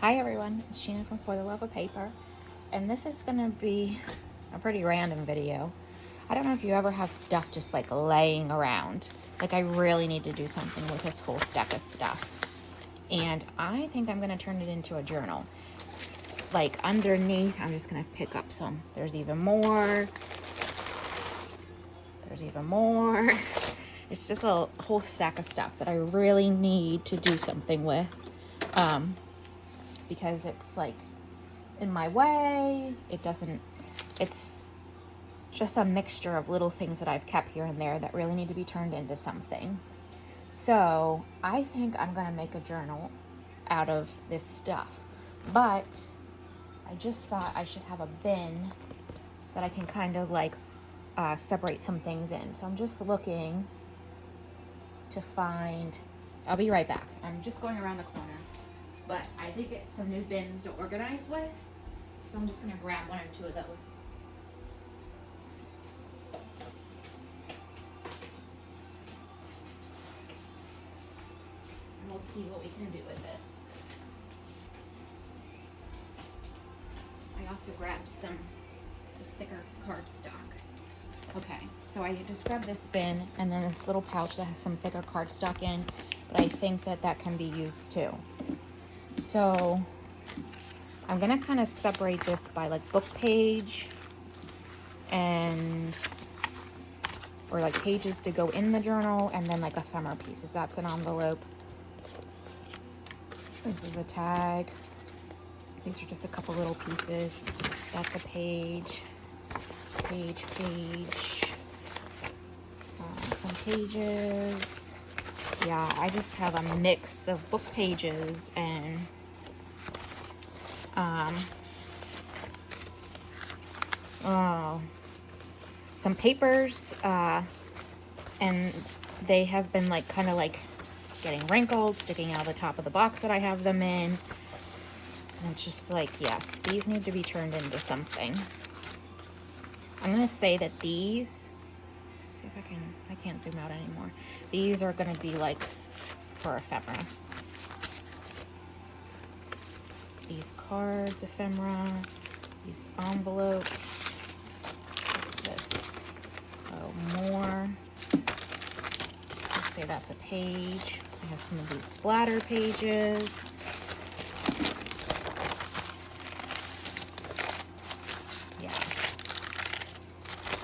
Hi everyone, it's Sheena from For the Love of Paper, and this is going to be a pretty random video. I don't know if you ever have stuff just like laying around. Like I really need to do something with this whole stack of stuff. And I think I'm going to turn it into a journal. Like underneath, I'm just going to pick up some. There's even more. There's even more. It's just a whole stack of stuff that I really need to do something with. Because it's like in my way. It's just a mixture of little things that I've kept here and there that really need to be turned into something. So I think I'm gonna make a journal out of this stuff. But I just thought I should have a bin that I can kind of like separate some things in. So I'm just looking to find, I'll be right back. I'm just going around the corner. But I did get some new bins to organize with. So I'm just gonna grab one or two of those. And we'll see what we can do with this. I also grabbed some thicker cardstock. Okay, so I just grabbed this bin and then this little pouch that has some thicker cardstock in, but I think that that can be used too. So I'm gonna kind of separate this by like book page and or like pages to go in the journal, and then like ephemera pieces. That's an envelope. This is a tag. These are just a couple little pieces. That's a page. Page. Some pages. Yeah, I just have a mix of book pages and some papers, and they have been like kind of like getting wrinkled, sticking out of the top of the box that I have them in. And it's just like, yes, these need to be turned into something. I'm gonna say that these, see if I can't zoom out anymore. These are gonna be like for ephemera. These cards, ephemera, these envelopes. What's this? Oh, more. Let's say that's a page. I have some of these splatter pages. Yeah.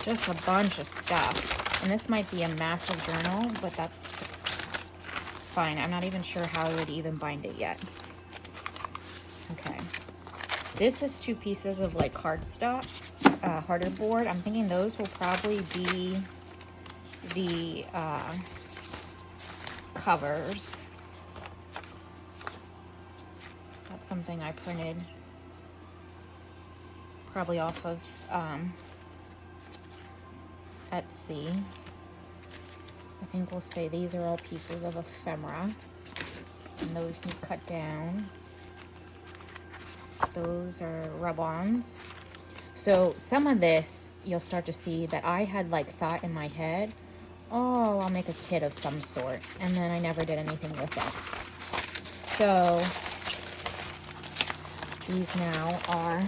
Just a bunch of stuff. And this might be a massive journal, but that's fine. I'm not even sure how I would even bind it yet. Okay. This is 2 pieces of like cardstock, harder board. I'm thinking those will probably be the covers. That's something I printed probably off of Etsy. I think we'll say these are all pieces of ephemera, and those need cut down. Those are rub-ons. So some of this you'll start to see that I had like thought in my head, oh, I'll make a kit of some sort, and then I never did anything with it. So these now are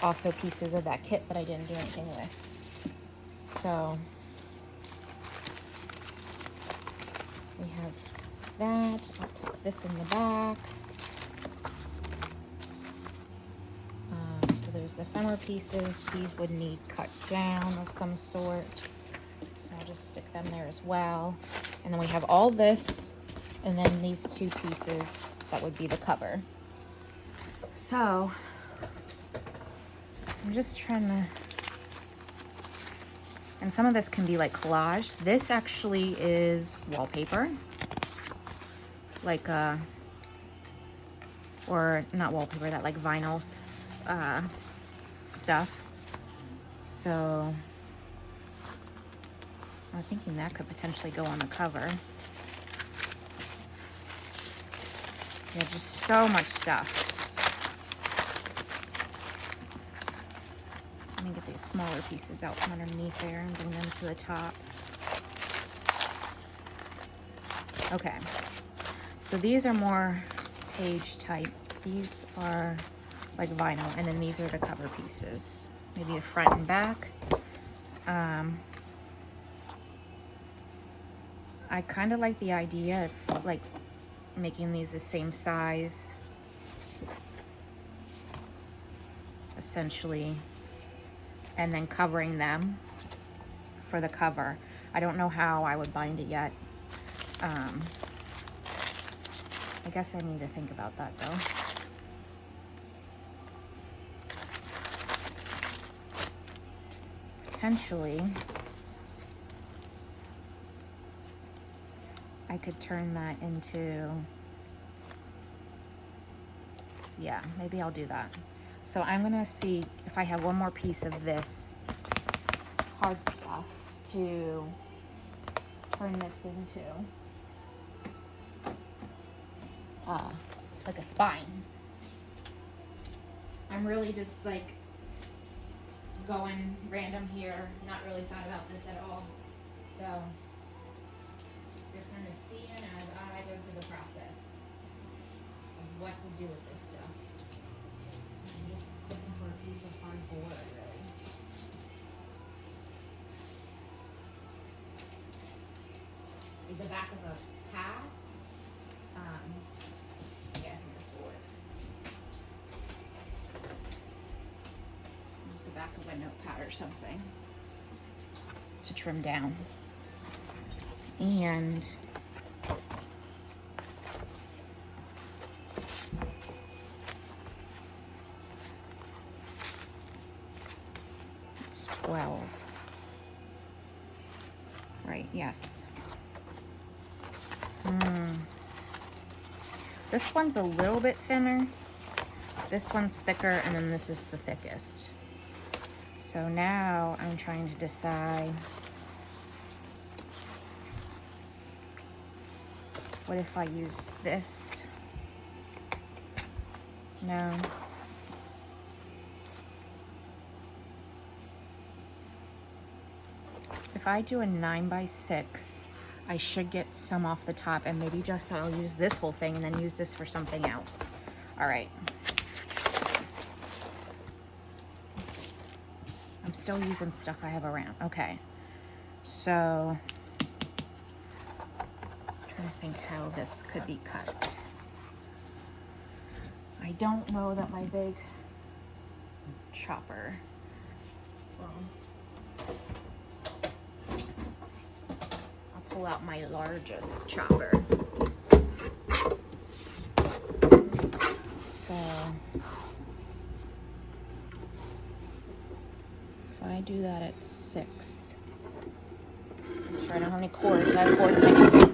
also pieces of that kit that I didn't do anything with. So we have that. I'll tuck this in the back. So there's the ephemera pieces. These would need cut down of some sort. So I'll just stick them there as well. And then we have all this, and then these 2 pieces that would be the cover. So I'm just trying to, and some of this can be like collage. This actually is wallpaper, like or not wallpaper, that like vinyl stuff. So I'm thinking that could potentially go on the cover. Yeah, just so much stuff. Let me get these smaller pieces out from underneath there and bring them to the top. Okay, so these are more page type. These are like vinyl, and then these are the cover pieces. Maybe the front and back. I kind of like the idea of like making these the same size, essentially, and then covering them for the cover. I don't know how I would bind it yet. I guess I need to think about that though. Potentially, I could turn that into, yeah, maybe I'll do that. So I'm gonna see if I have one more piece of this hard stuff to turn this into like a spine. I'm really just like going random here, not really thought about this at all. So you're kind of seeing as I go through the process of what to do with this stuff. I'm just looking for a piece of hard board, really. Is the back of a pad? Yeah, I think this will work. The back of a notepad or something to trim down. And it's 12. Right, yes. This one's a little bit thinner. This one's thicker, and then this is the thickest. So now I'm trying to decide, what if I use this? No. If I do a 9x6, I should get some off the top, and maybe just I'll use this whole thing and then use this for something else. All right. I'm still using stuff I have around. Okay. So, I'm trying to think how this could be cut. I don't know that my big chopper, well, I'll pull out my largest chopper. So, if I do that at 6, I'm sure I don't have any cords. I have cords anyway.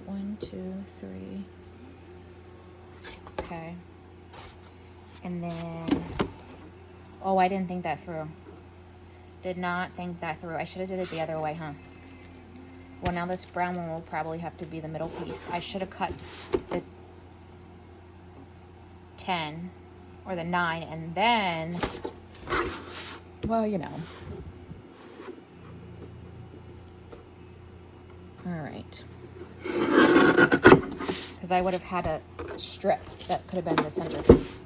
1, 2, 3. Okay. And then, oh, I didn't think that through. Did not think that through. I should have did it the other way, huh? Well, now this brown one will probably have to be the middle piece. I should have cut the 10 or the 9, and then, well, you know. All right. Because I would have had a strip that could have been the centerpiece.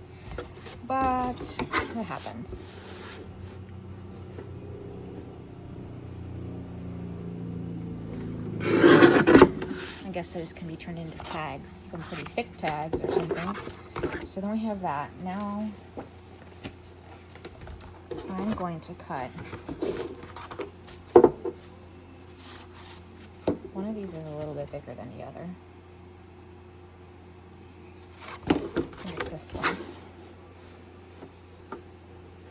But what happens? I guess those can be turned into tags, some pretty thick tags or something. So then we have that. Now I'm going to cut. One of these is a little bit bigger than the other. I think it's this one.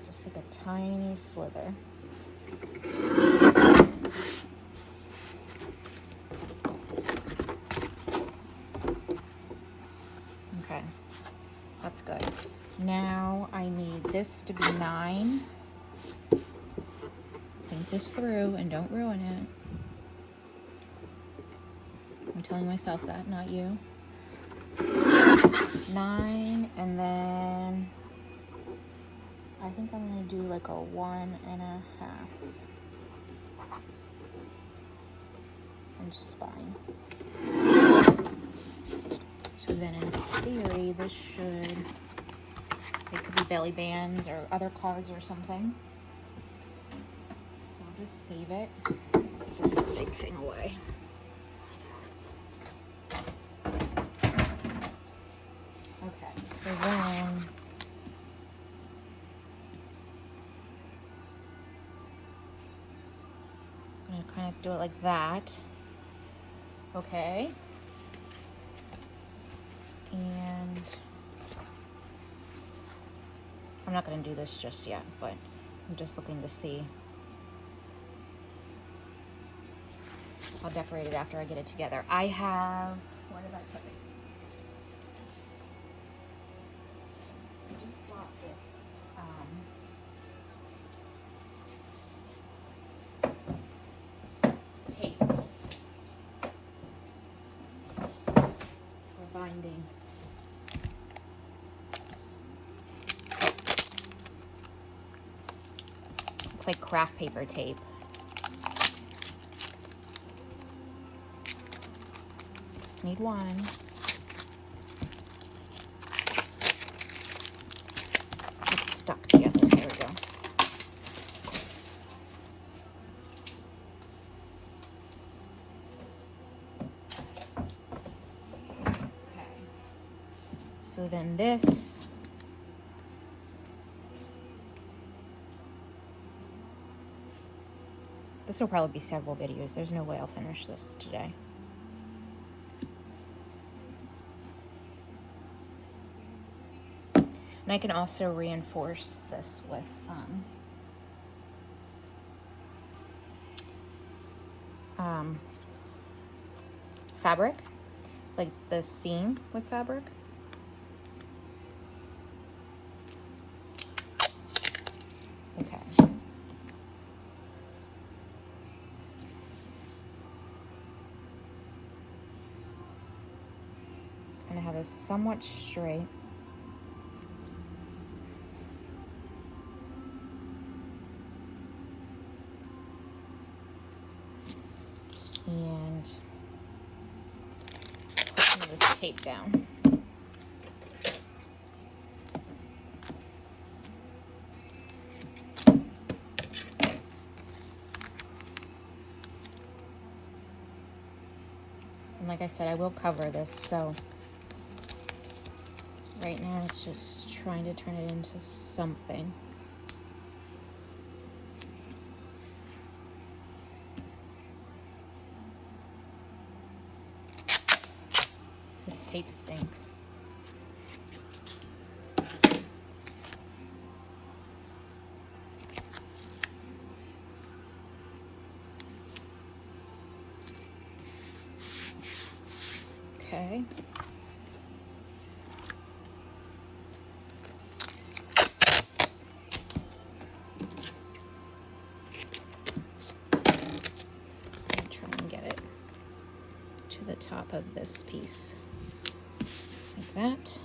Just like a tiny slither. Okay, that's good. Now I need this to be 9. Think this through and don't ruin it. I'm telling myself that, not you. 9, and then I think I'm gonna do like a 1.5. spine. So then in theory, this should, it could be belly bands or other cards or something. So I'll just save it. Put this big thing away. Okay, so then I'm gonna kind of do it like that. Okay. And I'm not gonna do this just yet, but I'm just looking to see. I'll decorate it after I get it together. I have, where did I put it? I just bought this tape for binding. It's like craft paper tape. Just need one. It's stuck together. There we go. So then this will probably be several videos. There's no way I'll finish this today. And I can also reinforce this with fabric, like the seam with fabric. Okay. And I have this somewhat straight. And put some of this tape down. And like I said, I will cover this, so right now it's just trying to turn it into something. This tape stinks. Okay. I'll try and get it to the top of this piece, like that.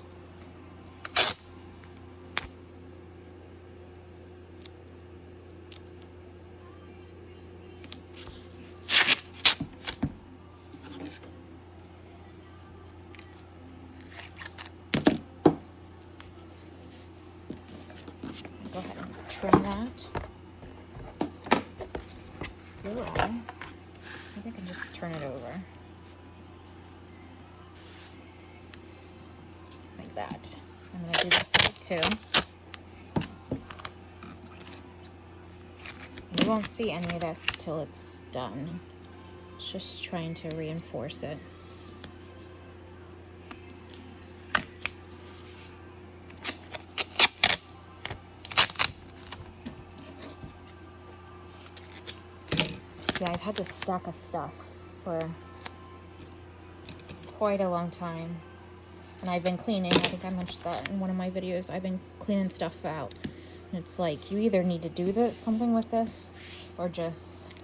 Go ahead and trim that. Or I think I can just turn it over. Like that. I'm going to do this side too. You won't see any of this till it's done. It's just trying to reinforce it. Yeah, I've had this stack of stuff for quite a long time. And I've been cleaning. I think I mentioned that in one of my videos. I've been cleaning stuff out. And it's like, you either need to do something with this, or just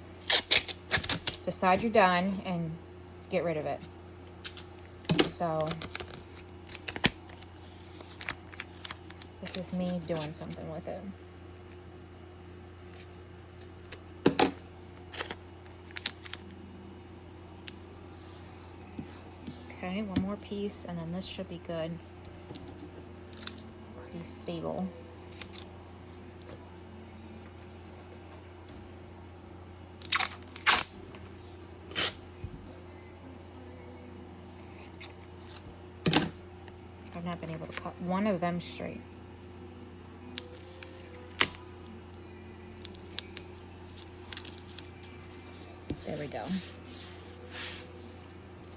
decide you're done and get rid of it. So this is me doing something with it. Okay, one more piece, and then this should be good. Pretty stable. I've not been able to cut one of them straight. There we go.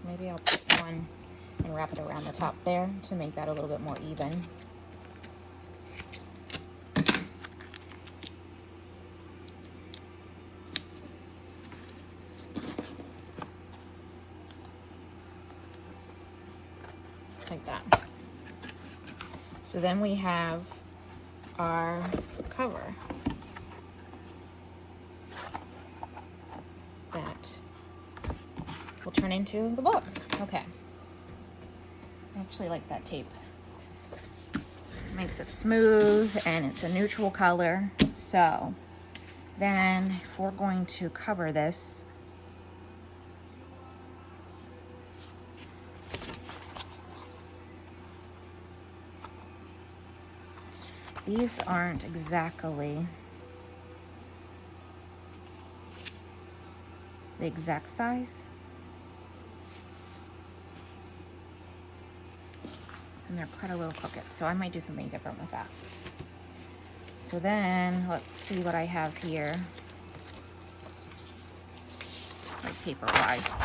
Maybe I'll put one and wrap it around the top there to make that a little bit more even. Like that. So then we have our cover that will turn into the book. Okay. I actually like that tape. It makes it smooth and it's a neutral color. So then if we're going to cover this, these aren't exactly the exact size. And they're quite a little crooked, so I might do something different with that. So then let's see what I have here, like paper wise.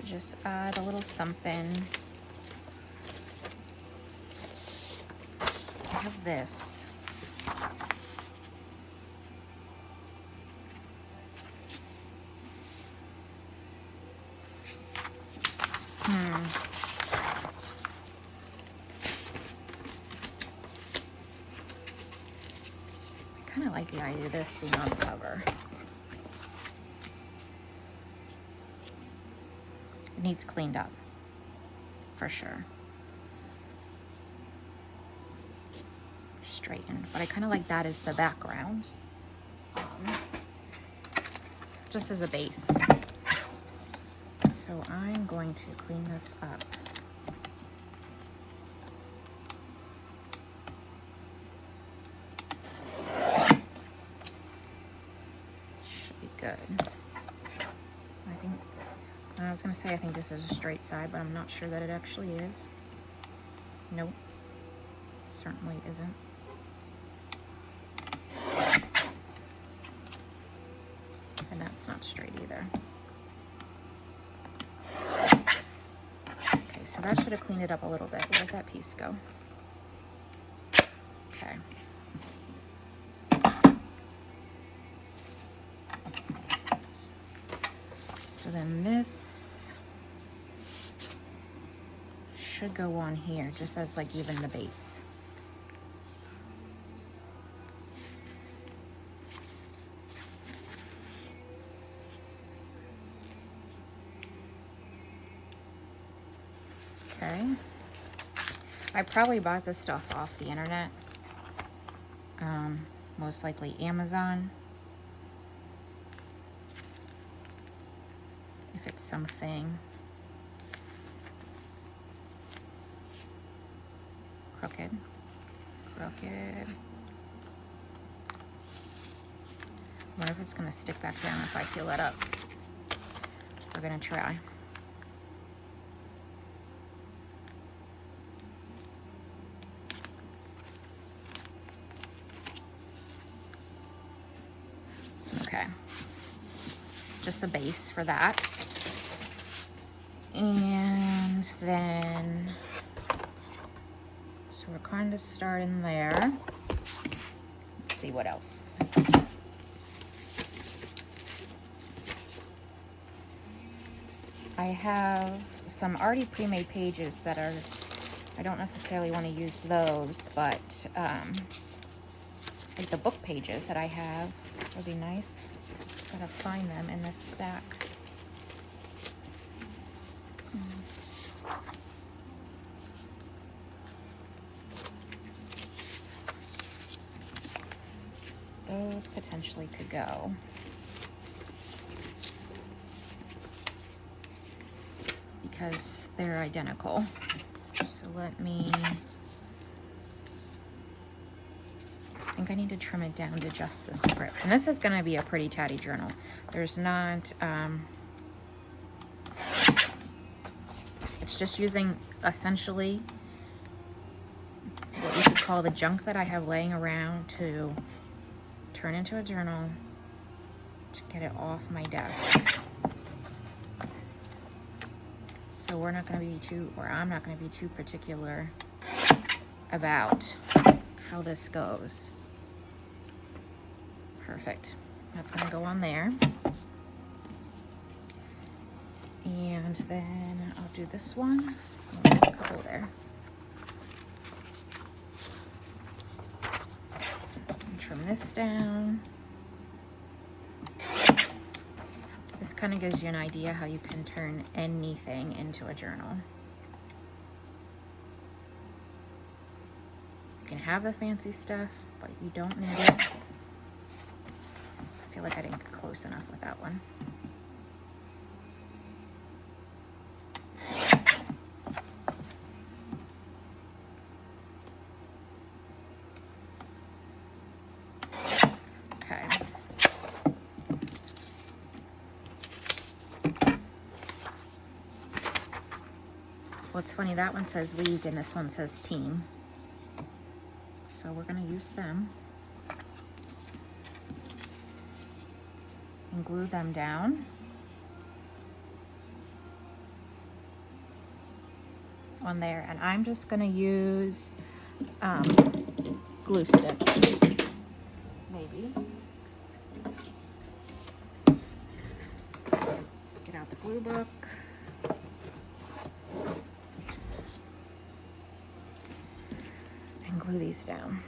Just add a little something. I have this. I kind of like the idea of this being on the cover. It needs cleaned up, for sure. Straightened, but I kind of like that as the background, just as a base. So I'm going to clean this up. Should be good. I was gonna say I think this is a straight side, but I'm not sure that it actually is. Nope, certainly isn't. And that's not straight either. Okay, so that should have cleaned it up a little bit. Where'd that piece go? Okay. So then this should go on here, just as like even the base. Okay. I probably bought this stuff off the internet. Most likely Amazon. If it's something crooked. I wonder if it's gonna stick back down if I peel it up. We're gonna try. Okay, just a base for that. And then, so we're kind of starting there. Let's see what else. I have some already pre-made pages that are, I don't necessarily want to use those, but like the book pages that I have would be nice. Just gotta find them in this stack. those potentially could go. Because they're identical. So let me, I think I need to trim it down to just the script. And this is gonna be a pretty tatty journal. There's not, it's just using essentially what you could call the junk that I have laying around to turn into a journal to get it off my desk. So we're not going to be too, or I'm not going to be too particular about how this goes. Perfect. That's going to go on there. And then I'll do this one. Oh, there's a couple there. And trim this down. This kind of gives you an idea how you can turn anything into a journal. You can have the fancy stuff, but you don't need it. I feel like I didn't get close enough with that one. Okay. What's funny, that one says league and this one says team. So we're gonna use them. And glue them down. On there. And I'm just gonna use glue stick. Maybe. Get out the glue book. And glue these down.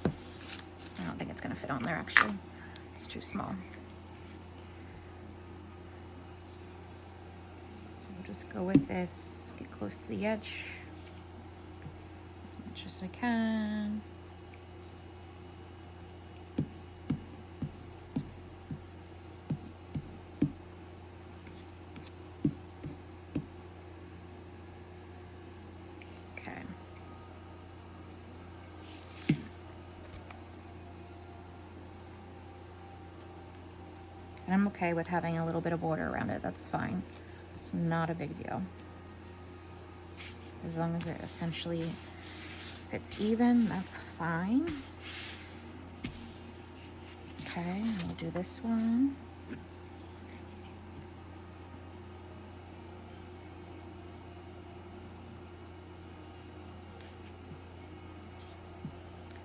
I don't think it's gonna fit on there actually. It's too small. So we'll just go with this, get close to the edge as much as we can. Okay. And I'm okay with having a little bit of border around it, that's fine. It's not a big deal. As long as it essentially fits even, that's fine. Okay, we'll do this one.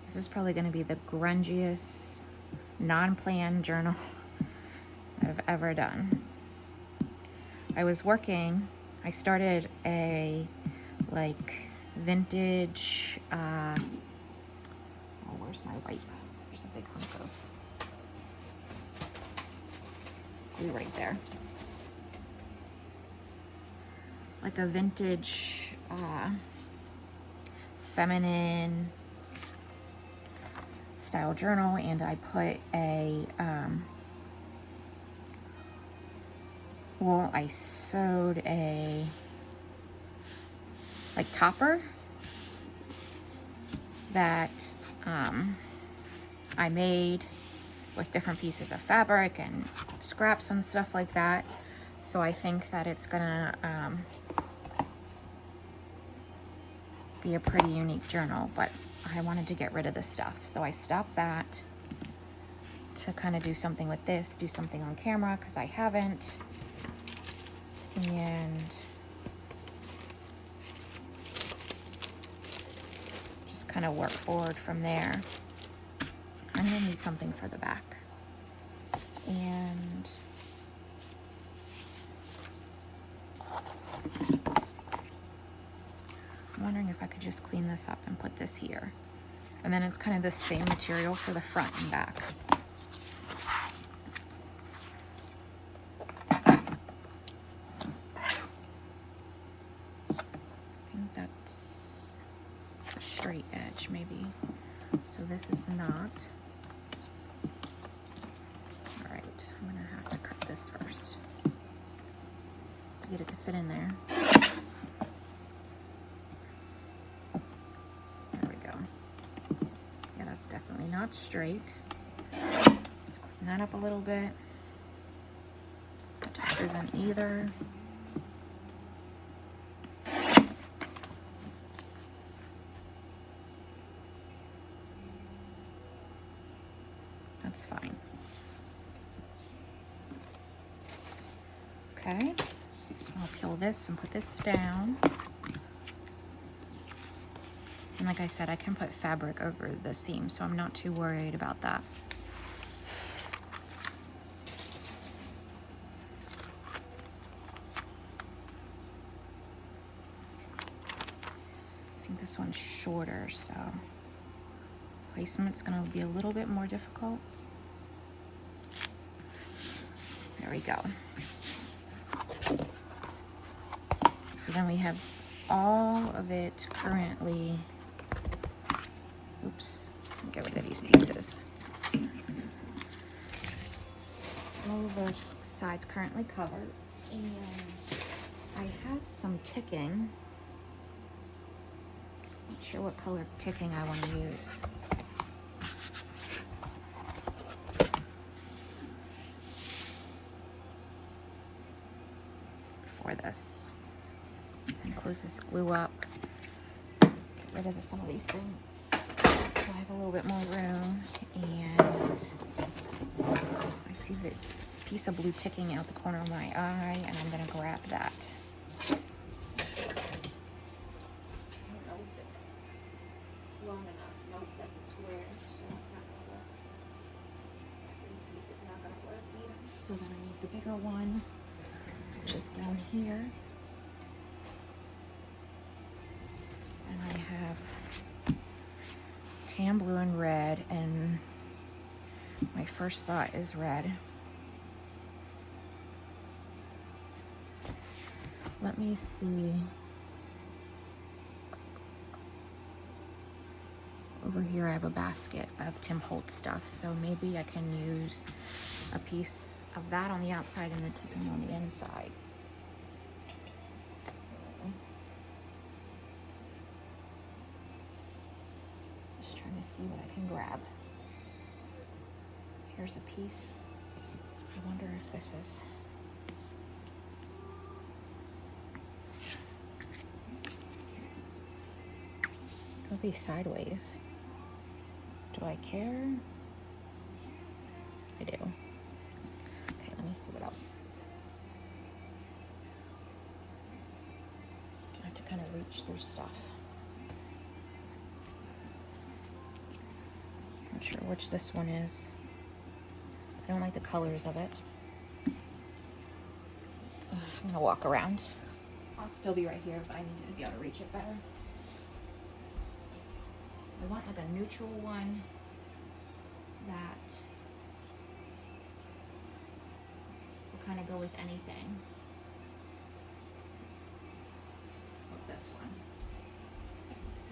This is probably going to be the grungiest non-planned journal I've ever done. I was working, I started a like vintage, oh, where's my wipe? There's a big hunk of glue right there. Like a vintage, feminine style journal, and I put a, well, I sewed a like topper that I made with different pieces of fabric and scraps and stuff like that. So I think that it's gonna be a pretty unique journal, but I wanted to get rid of the stuff. So I stopped that to kind of do something with this, do something on camera, because I haven't. And just kind of work forward from there. I'm gonna need something for the back. And I'm wondering if I could just clean this up and put this here. And then it's kind of the same material for the front and back. I think that's a straight edge maybe. So this is not. this first to get it to fit in there. There we go. Yeah, that's definitely not straight. Let's clean that up a little bit. The top isn't either. That's fine. Okay, so I'll peel this and put this down. And like I said, I can put fabric over the seam, so I'm not too worried about that. I think this one's shorter, so placement's gonna be a little bit more difficult. There we go. So then we have all of it currently, oops, get rid of these pieces. All of the sides currently covered, and I have some ticking. Not sure what color ticking I want to use. For this. And close this glue up. Get rid of some of these things, so I have a little bit more room. And I see the piece of blue ticking out the corner of my eye, and I'm gonna grab that. I don't know if it's long enough. Nope, that's a square, so that's not gonna work. That piece is not gonna work either. So then I need the bigger one, which is down here. And I have tan, blue, and red, and my first thought is red. Let me see. Over here I have a basket of Tim Holtz stuff, so maybe I can use a piece of that on the outside and the ticking on the inside. Just trying to see what I can grab. Here's a piece. I wonder if this is... It'll be sideways. Do I care? I do. Okay, let me see what else. I have to kind of reach through stuff. Not sure which this one is. I don't like the colors of it. I'm gonna walk around. I'll still be right here, but I need to be able to reach it better. I want like a neutral one that will kind of go with anything. With this one.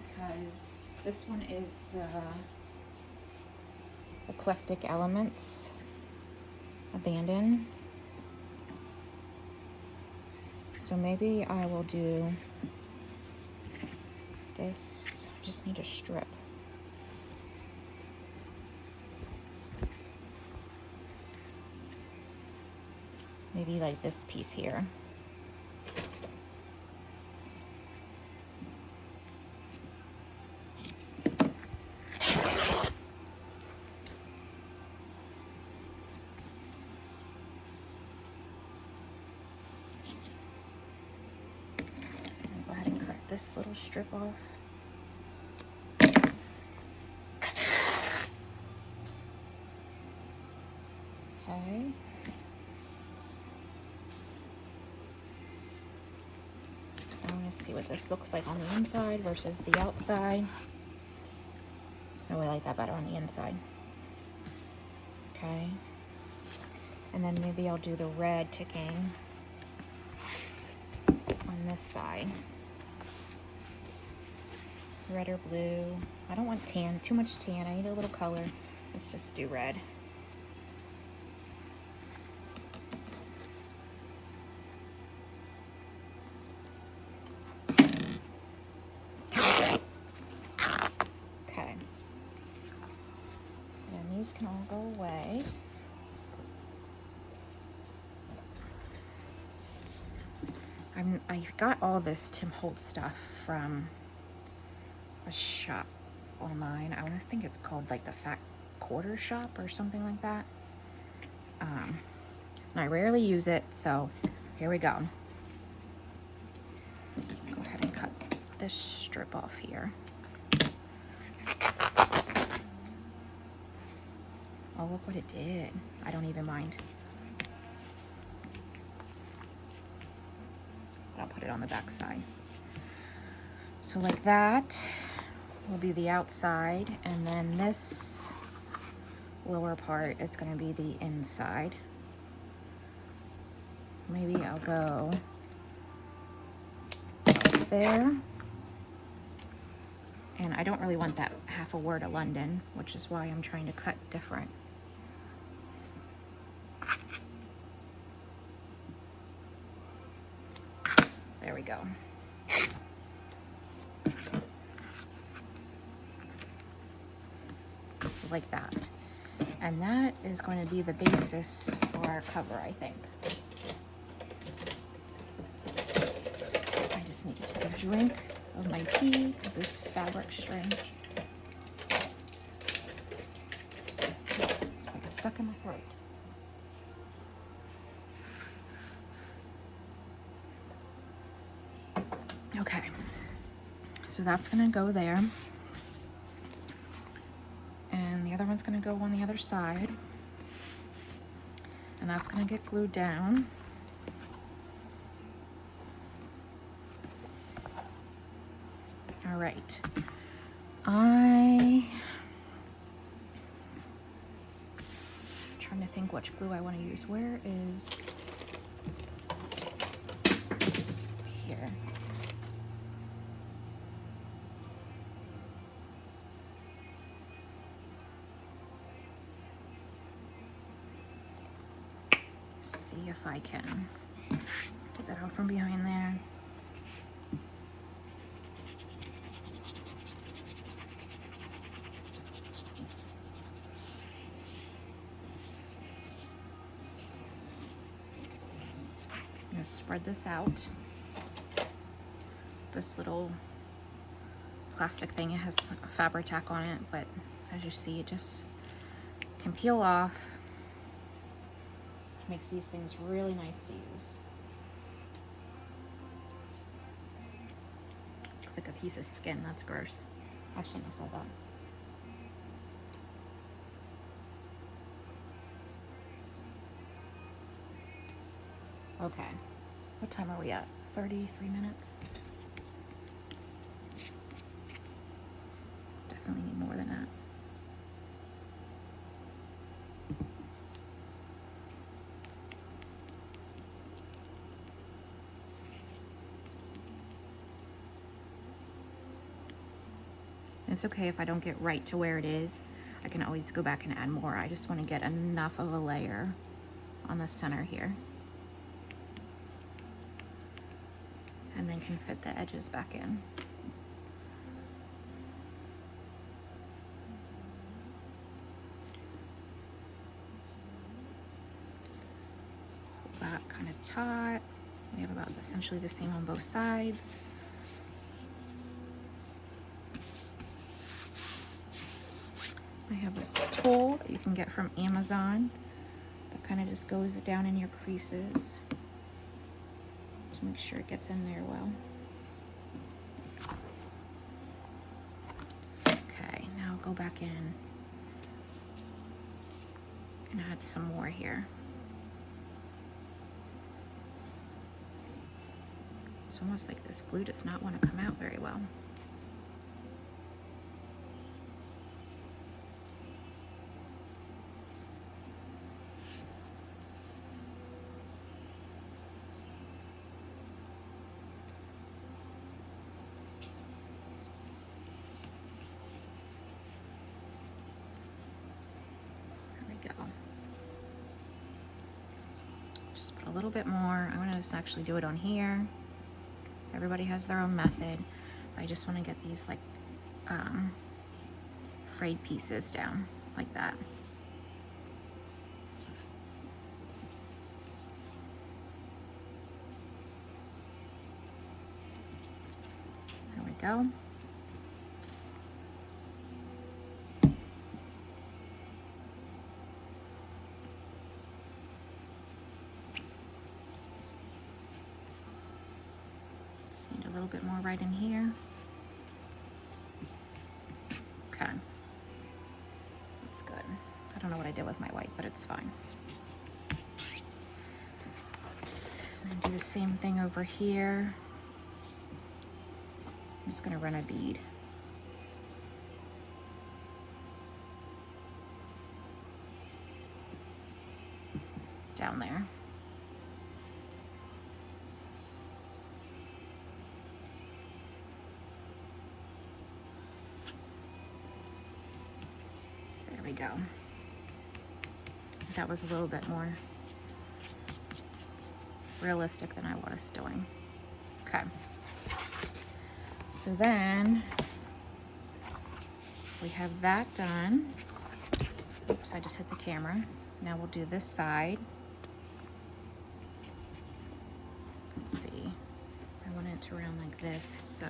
Because this one is the Eclectic Elements Abandon. So maybe I will do this. I just need a strip. Maybe like this piece here. Go ahead and cut this little strip off. Okay. I want to see what this looks like on the inside versus the outside. I really like that better on the inside. Okay. And then maybe I'll do the red ticking on this side. Red or blue. I don't want tan, too much tan. I need a little color. Let's just do red. these can all go away. I got all this Tim Holtz stuff from a shop online. I want to think it's called like the Fat Quarter Shop or something like that. And I rarely use it, so here we go. Go ahead and cut this strip off here. Oh, look what it did. I don't even mind. I'll put it on the back side. So like that will be the outside, and then this lower part is going to be the inside. Maybe I'll go there. And I don't really want that half a word of London, which is why I'm trying to cut different. There we go. So like that. And that is going to be the basis for our cover, I think. I just need to take a drink of my tea because this fabric string is like stuck in my throat. Okay, so that's gonna go there. And the other one's gonna go on the other side. And that's gonna get glued down. All right. I'm trying to think which glue I want to use. Where is here? See if I can get that out from behind there. I'm gonna spread this out. This little plastic thing, it has a fabric tack on it, but as you see, it just can peel off. Which makes these things really nice to use. Looks like a piece of skin. That's gross. I shouldn't have said that. Okay, what time are we at? 33 minutes? Definitely need more than that. It's okay if I don't get right to where it is. I can always go back and add more. I just want to get enough of a layer on the center here. And then can fit the edges back in. Hold that kind of taut. We have about essentially the same on both sides. I have this tool that you can get from Amazon that kind of just goes down in your creases to make sure it gets in there well. Okay, now go back in and add some more here. It's almost like this glue does not want to come out very well. Just put a little bit more. I'm gonna just actually do it on here. Everybody has their own method. I just want to get these like frayed pieces down like that. go. Just need a little bit more right in here. Okay. That's good. I don't know what I did with my white, but it's fine. And then do the same thing over here. I'm just gonna run a bead. Down there. There we go. That was a little bit more realistic than I was doing. Okay. So then we have that done. Oops, I just hit the camera. Now we'll do this side. Let's see. I want it to round like this, so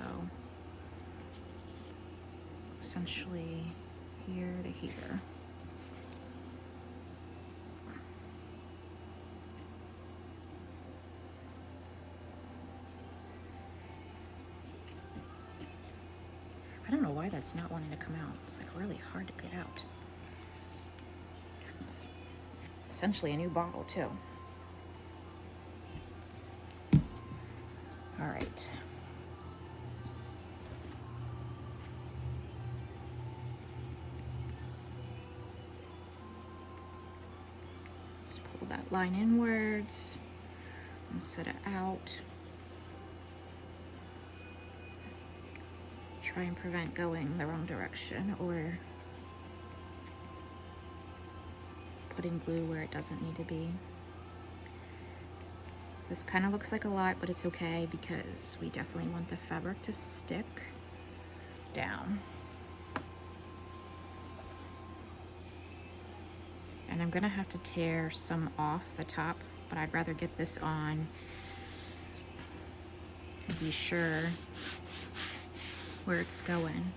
essentially here to here. I don't know why that's not wanting to come out. It's like really hard to get out. It's essentially a new bottle too. All right. Just pull that line inwards and set it out. Try and prevent going the wrong direction or putting glue where it doesn't need to be. This kind of looks like a lot, but it's okay because we definitely want the fabric to stick down. And I'm gonna have to tear some off the top, but I'd rather get this on and be sure where it's going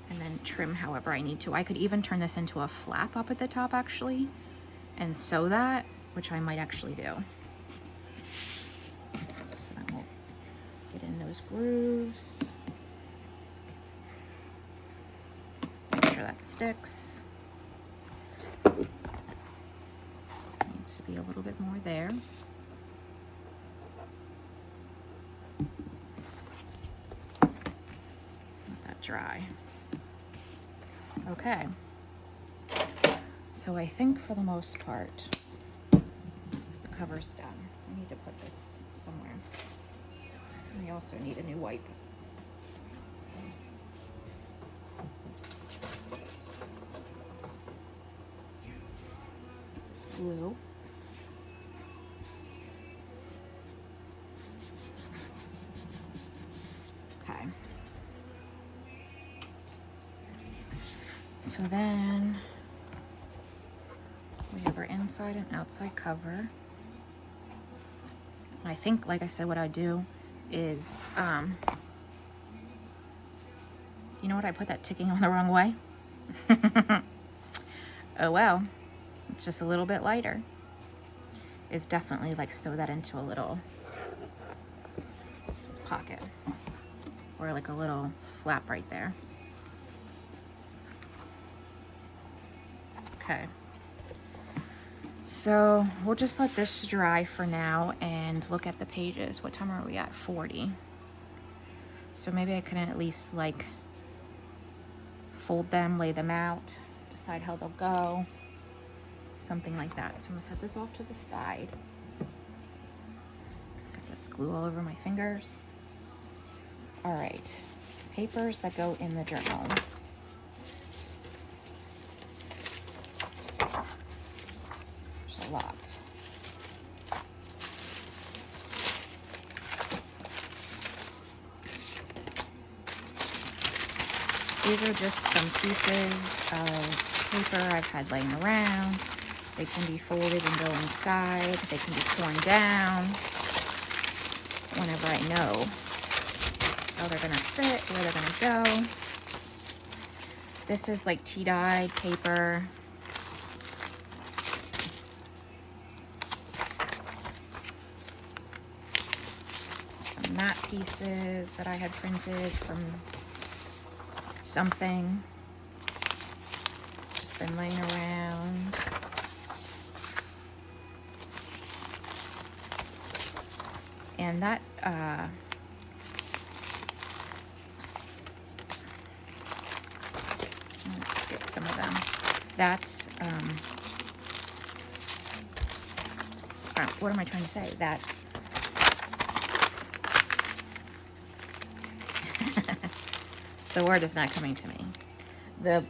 and then trim however I need to. I could even turn this into a flap up at the top actually and sew that, which I might actually do. So then we'll get in those grooves. Make sure that sticks. Needs to be a little bit more there. Dry. Okay, so I think for the most part the cover's done. I need to put this somewhere. I also need a new wipe. This glue. Okay. So then we have our inside and outside cover. I think, like I said, what I do is, you know what? I put that ticking on the wrong way. Oh well, it's just a little bit lighter. Is definitely like sew that into a little pocket or like a little flap right there. Okay, so we'll just let this dry for now and look at the pages. What time are we at? 40. So maybe I can at least like fold them, lay them out, decide how they'll go, something like that. So I'm gonna set this off to the side. Got this glue all over my fingers. All right, papers that go in the journal. There's a lot. These are just some pieces of paper I've had laying around. They can be folded and go inside. They can be torn down whenever I know how they're gonna fit, where they're gonna go. This is like tea-dyed paper. Some matte pieces that I had printed from something. Just been laying around. And that, let's skip some of them. That, what am I trying to say? That, the word is not coming to me. The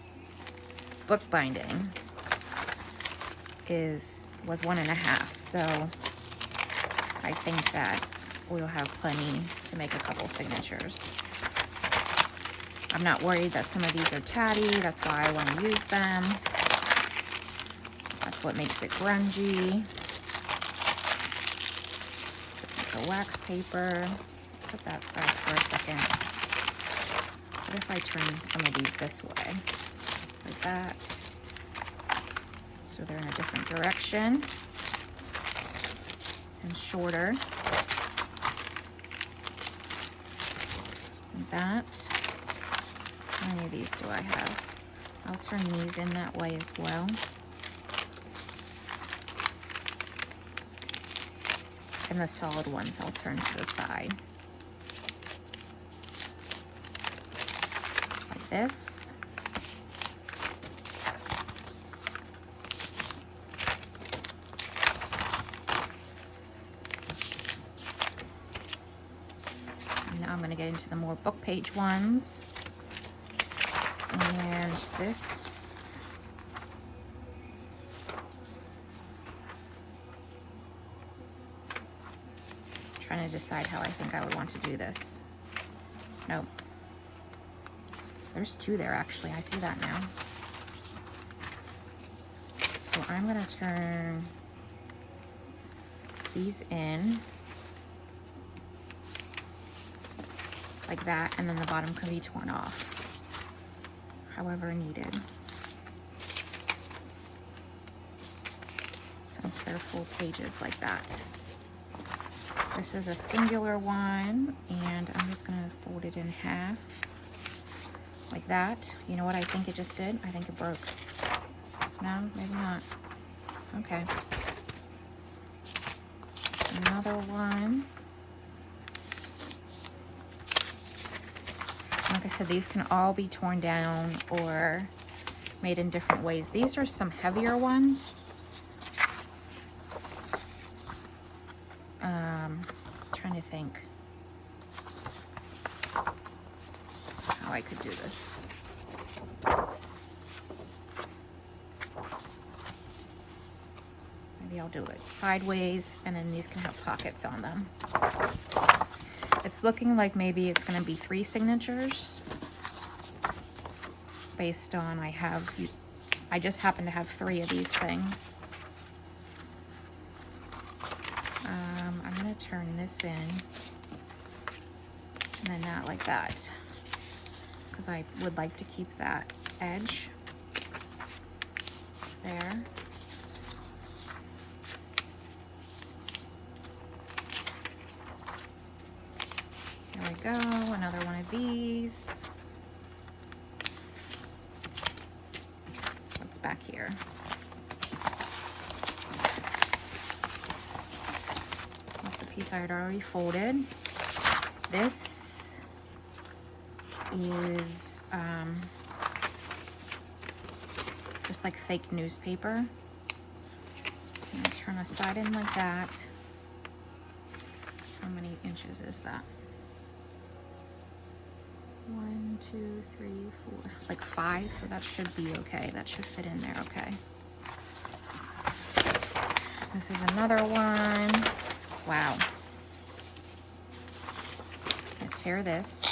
book binding was 1.5, so I think that we'll have plenty to make a couple signatures. I'm not worried that some of these are tatty. That's why I want to use them. That's what makes it grungy. It's a piece of wax paper. Set that aside for a second. What if I turn some of these this way? Like that. So they're in a different direction and shorter. Like that. How many of these do I have? I'll turn these in that way as well. And the solid ones I'll turn to the side. Like this. And now I'm going to get into the more book page ones. And this, trying to decide how I think I would want to do this. Nope. There's 2 there actually. I see that now. So I'm going to turn these in like that, and then the bottom can be torn off however needed, since they're full pages like that. This is a singular one, and I'm just gonna fold it in half like that. You know what I think it just did? I think it broke. No, maybe not. Okay. There's another one. Like I said, these can all be torn down or made in different ways. These are some heavier ones. Trying to think how I could do this. Maybe I'll do it sideways, and then these can have pockets on them. It's looking like maybe it's going to be 3 signatures based on I just happen to have 3 of these things. I'm going to turn this in and then that like that, because I would like to keep that edge there. There we go, another one of these. What's back here? That's a piece I had already folded. This is just like fake newspaper. I'm gonna turn a side in like that. How many inches is that? 1, 2, 3, 4, like 5, so that should be okay. That should fit in there okay. This is another one. Wow. Let's tear this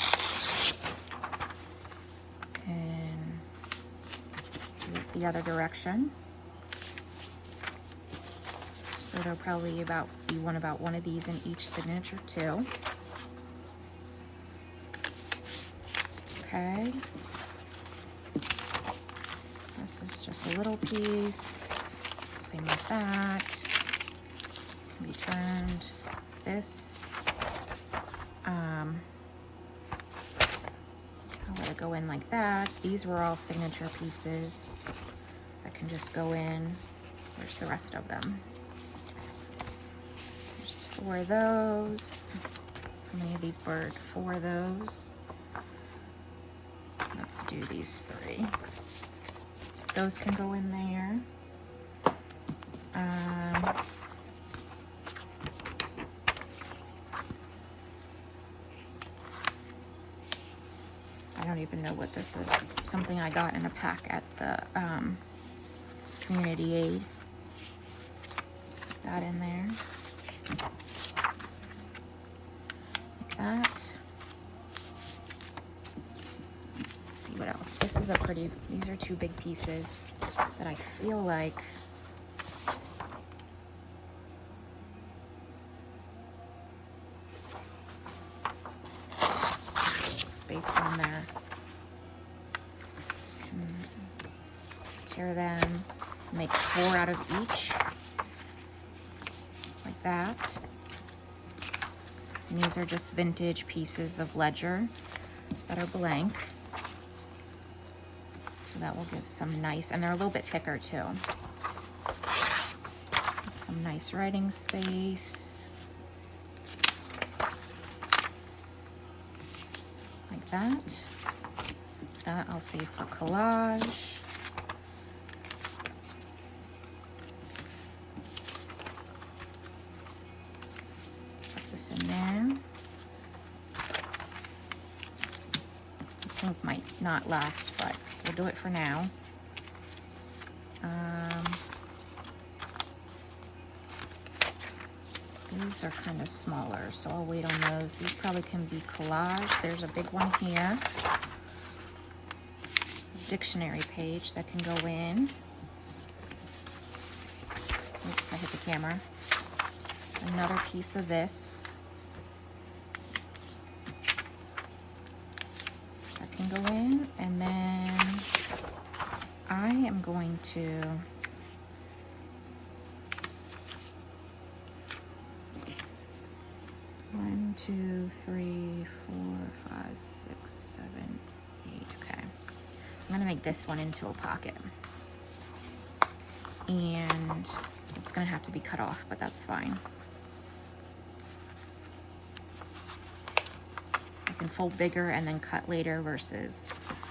and do it the other direction. So there'll probably be about one of these in each signature too. Okay. This is just a little piece. Same with that. Can be turned. This. I'll let it go in like that. These were all signature pieces that can just go in. Where's the rest of them? There's 4 of those. How many of these were 4 of those? Let's do these 3. Those can go in there. I don't even know what this is. Something I got in a pack at the community aid. That in there. Like that. Let's see what else. This is a pretty, these are 2 big pieces that I feel like based on their, tear them, make 4 out of each, like that. And these are just vintage pieces of ledger that are blank. So that will give some nice, and they're a little bit thicker too. Some nice writing space. Like that. That I'll save for collage. Put this in there. I think might not last, but we'll do it for now. These are kind of smaller, so I'll wait on those. These probably can be collage. There's a big one here. Dictionary page that can go in. Oops, I hit the camera. Another piece of this. That can go in, and then I am going to one, 2, 3, 4, 5, 6, 7, 8. Okay. I'm gonna make this one into a pocket. And it's gonna have to be cut off, but that's fine. I can fold bigger and then cut later versus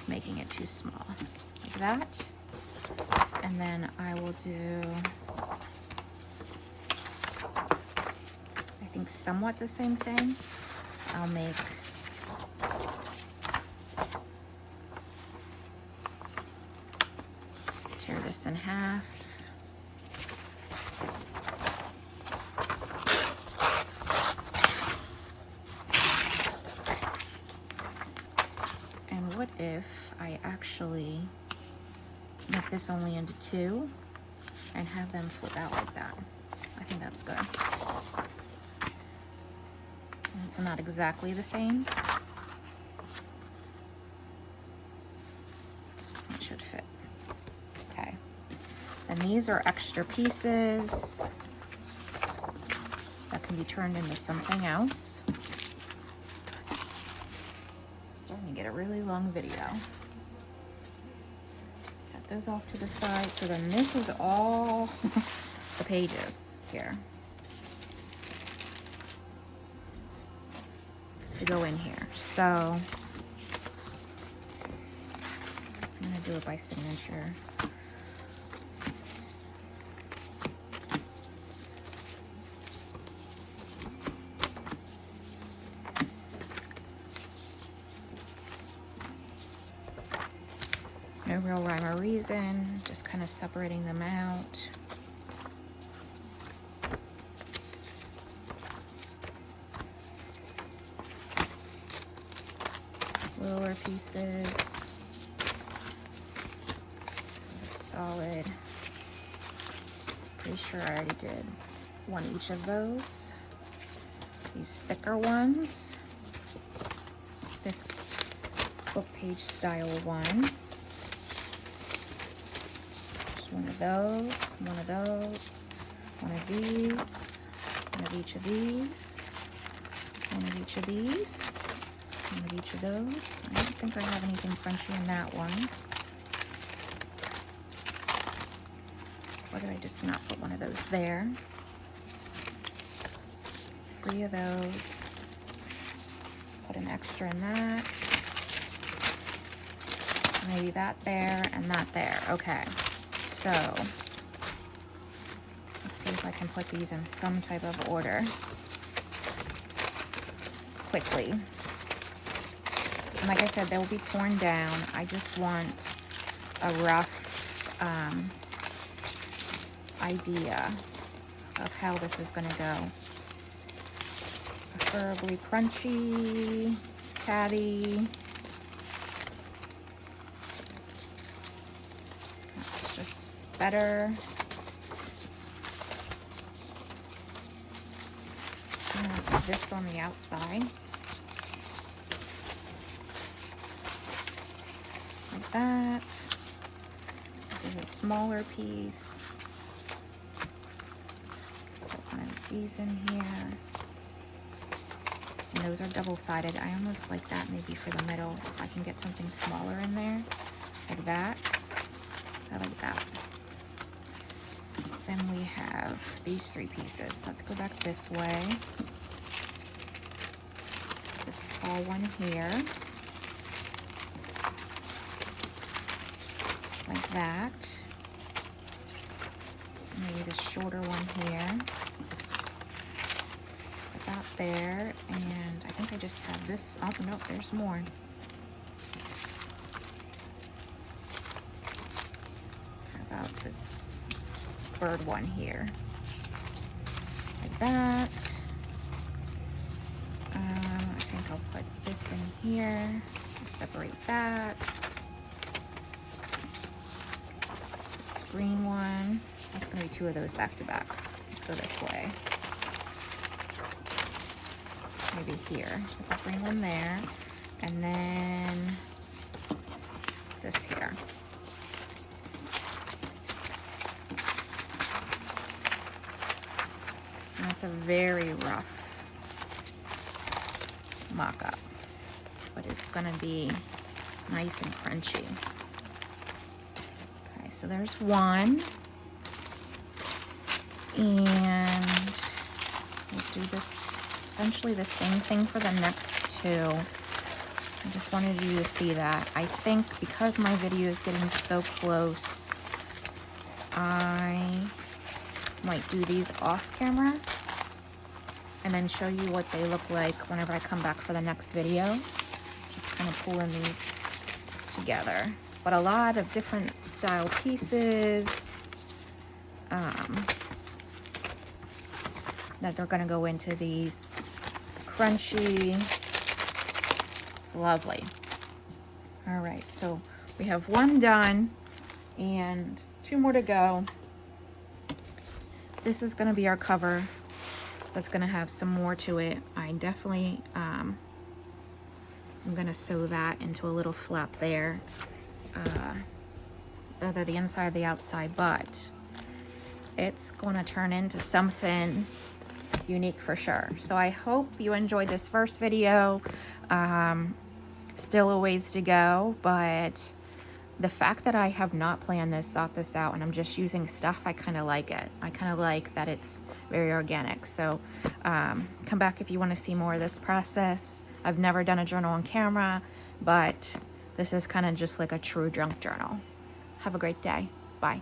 making it too small. Like that. And then I will do, I think somewhat the same thing. I'll make tear this in half. And what if I actually make this only into 2 and have them flip out like that? I think that's good. And it's not exactly the same. It should fit. Okay. And these are extra pieces that can be turned into something else. Starting to get a really long video. Set those off to the side. So then this is all the pages here to go in here. So I'm gonna do it by signature. No real rhyme or reason, just kind of separating them out. Lower pieces. This is solid. Pretty sure I already did one each of those. These thicker ones. This book page style one. Just one of those, one of those, one of these, one of each of these, one of each of these, one of each of those. I don't think I have anything crunchy in that one. Or did I just not put one of those there? 3 of those. Put an extra in that. Maybe that there and that there. Okay, so let's see if I can put these in some type of order quickly. And like I said, they will be torn down. I just want a rough idea of how this is going to go. Preferably crunchy, tatty. That's just better. I'm going to put this on the outside. Like that. This is a smaller piece. Put one of these in here. And those are double-sided. I almost like that maybe for the middle. If I can get something smaller in there, like that. I like that. Then we have these 3 pieces. Let's go back this way. This tall one here. Like that. Maybe the shorter one here. Put that there. And I think I just have this. Oh, no, there's more. How about this bird one here? Like that. I think I'll put this in here. Separate that. This green one. That's going to be 2 of those back to back. Let's go this way. Maybe here. Put the green one there. And then this here. And that's a very rough mock-up, but it's gonna be nice and crunchy. Okay, so there's one, and we'll do this essentially the same thing for the next 2. I just wanted you to see that. I think because my video is getting so close, I might do these off camera and then show you what they look like whenever I come back for the next video. Just kind of pulling these together. But a lot of different style pieces that are gonna go into these. Crunchy. It's lovely. All right, so we have 1 done and 2 more to go. This is gonna be our cover. That's gonna have some more to it. I definitely, I'm gonna sew that into a little flap there. Either the inside or the outside, but it's gonna turn into something unique for sure. So I hope you enjoyed this first video. Still a ways to go, but the fact that I have not planned this, thought this out, and I'm just using stuff, I kind of like it. I kind of like that it's very organic. So come back if you want to see more of this process. I've never done a journal on camera, but this is kind of just like a true junk journal. Have a great day. Bye.